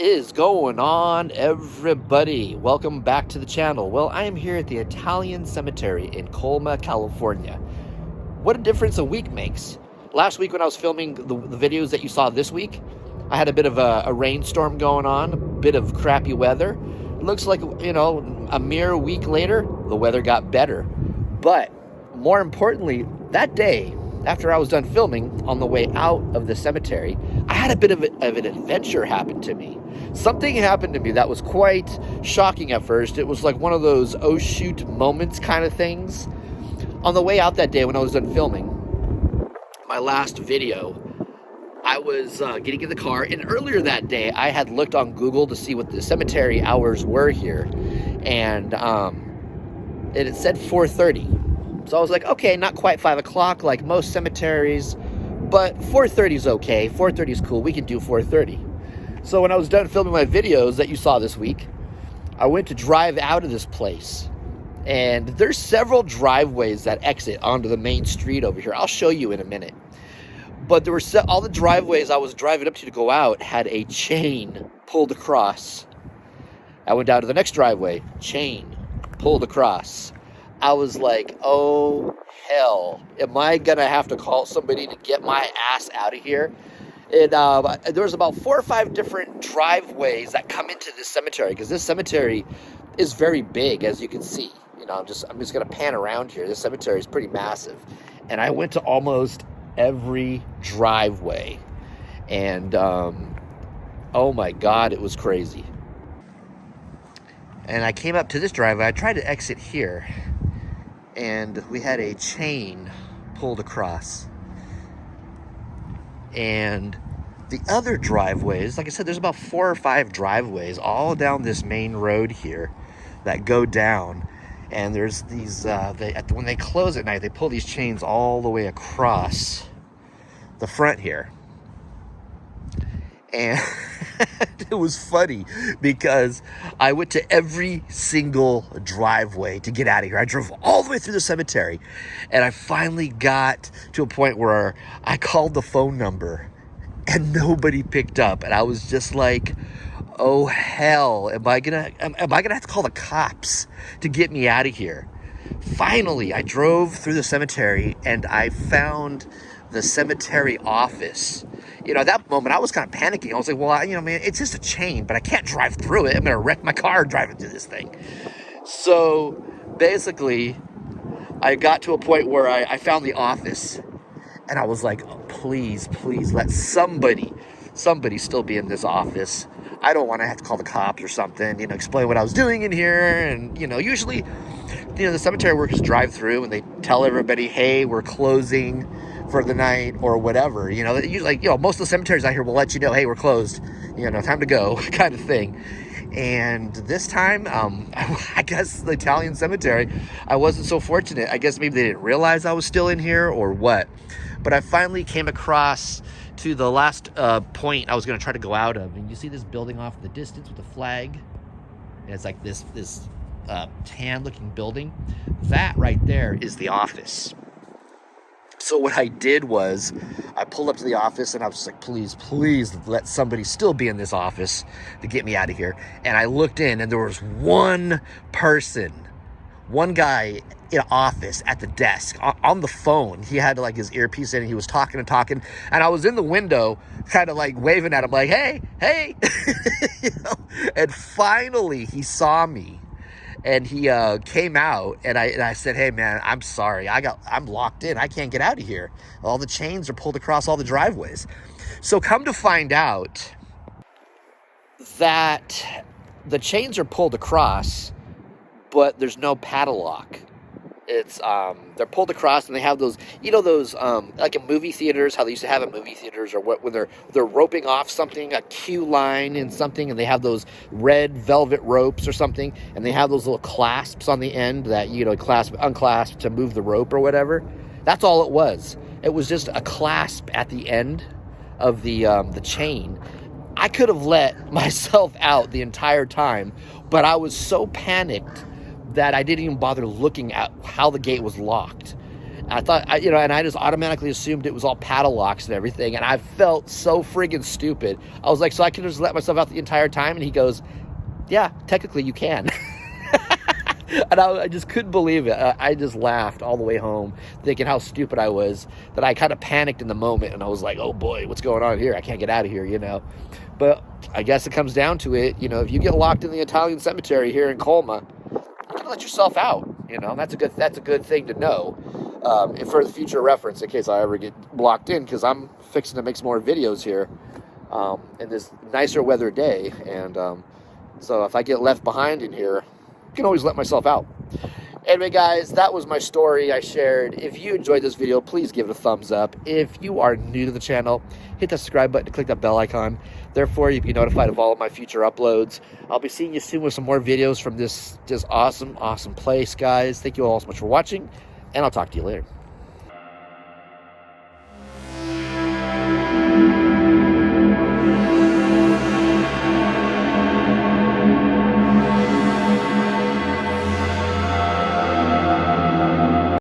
is going on, everybody? Welcome back to the channel. Well, I am here at the Italian cemetery in Colma, California. What a difference a week makes. Last week when I was filming the videos that you saw this week, I had a bit of a rainstorm going on, a bit of crappy weather. It looks like, a mere week later, the weather got better. But more importantly, that day, after I was done filming, on the way out of the cemetery, I had a bit of an adventure happen to me. Something happened to me that was quite shocking at first. It was like one of those oh shoot moments kind of things. On the way out that day when I was done filming my last video, I was getting in the car, and earlier that day I had looked on Google to see what the cemetery hours were here, and it said 4:30. So I was like, okay, not quite 5 o'clock like most cemeteries, but 4:30 is okay. 4:30 is cool. We can do 4:30. So when I was done filming my videos that you saw this week, I went to drive out of this place. And there's several driveways that exit onto the main street over here. I'll show you in a minute. But there were all the driveways I was driving up to go out had a chain pulled across. I went down to the next driveway, chain pulled across. I was like, oh, hell, am I going to have to call somebody to get my ass out of here? And there was about 4 or 5 different driveways that come into this cemetery, because this cemetery is very big, as you can see. I'm just going to pan around here. This cemetery is pretty massive. And I went to almost every driveway. And, oh my God, it was crazy. And I came up to this driveway. I tried to exit here, and we had a chain pulled across. And the other driveways, like I said, there's about 4 or 5 driveways all down this main road here that go down. And there's these, when they close at night, they pull these chains all the way across the front here. And it was funny because I went to every single driveway to get out of here. I drove all the way through the cemetery, and I finally got to a point where I called the phone number and nobody picked up. And I was just like, oh hell, am I gonna have to call the cops to get me out of here? Finally, I drove through the cemetery and I found the cemetery office. At that moment, I was kind of panicking. I was like, well, man, it's just a chain, but I can't drive through it. I'm going to wreck my car driving through this thing. So basically, I got to a point where I found the office, and I was like, oh, please let somebody still be in this office. I don't want to have to call the cops or something, explain what I was doing in here. And, usually, the cemetery workers drive through and they tell everybody, hey, we're closing for the night or whatever. Most of the cemeteries out here will let you know, hey, we're closed, time to go kind of thing. And this time, I guess the Italian cemetery, I wasn't so fortunate. I guess maybe they didn't realize I was still in here or what. But I finally came across to the last point I was going to try to go out of. And you see this building off in the distance with a flag. And it's like this tan-looking building. That right there is the office. So what I did was I pulled up to the office, and I was just like, please let somebody still be in this office to get me out of here. And I looked in, and there was one guy in an office at the desk on the phone. He had like his earpiece in, and he was talking, and I was in the window kind of like waving at him like, hey. And finally he saw me. And he came out, and I said, hey, man, I'm sorry. I'm locked in. I can't get out of here. All the chains are pulled across all the driveways. So come to find out that the chains are pulled across, but there's no padlock. It's they're pulled across, and they have those, like in movie theaters, how they used to have in movie theaters, or when they're roping off something, a queue line in something, and they have those red velvet ropes or something, and they have those little clasps on the end that clasp, unclasp to move the rope or whatever. That's all it was. It was just a clasp at the end of the chain. I could have let myself out the entire time, but I was so panicked that I didn't even bother looking at how the gate was locked. I thought, you know, and I just automatically assumed it was all padlocks and everything, and I felt so friggin' stupid. I was like, so I can just let myself out the entire time? And he goes, yeah, technically you can. And I just couldn't believe it. I just laughed all the way home, thinking how stupid I was, that I kind of panicked in the moment, and I was like, oh boy, what's going on here? I can't get out of here, you know. But I guess it comes down to it, you know, if you get locked in the Italian cemetery here in Colma, you can let yourself out, you know. That's a good thing to know, and for the future reference, in case I ever get locked in, because I'm fixing to make some more videos here in this nicer weather day, and so if I get left behind in here, I can always let myself out. Anyway, guys, that was my story I shared. If you enjoyed this video, please give it a thumbs up. If you are new to the channel, hit that subscribe button and click that bell icon. Therefore, you'll be notified of all of my future uploads. I'll be seeing you soon with some more videos from this just awesome place, guys. Thank you all so much for watching, and I'll talk to you later.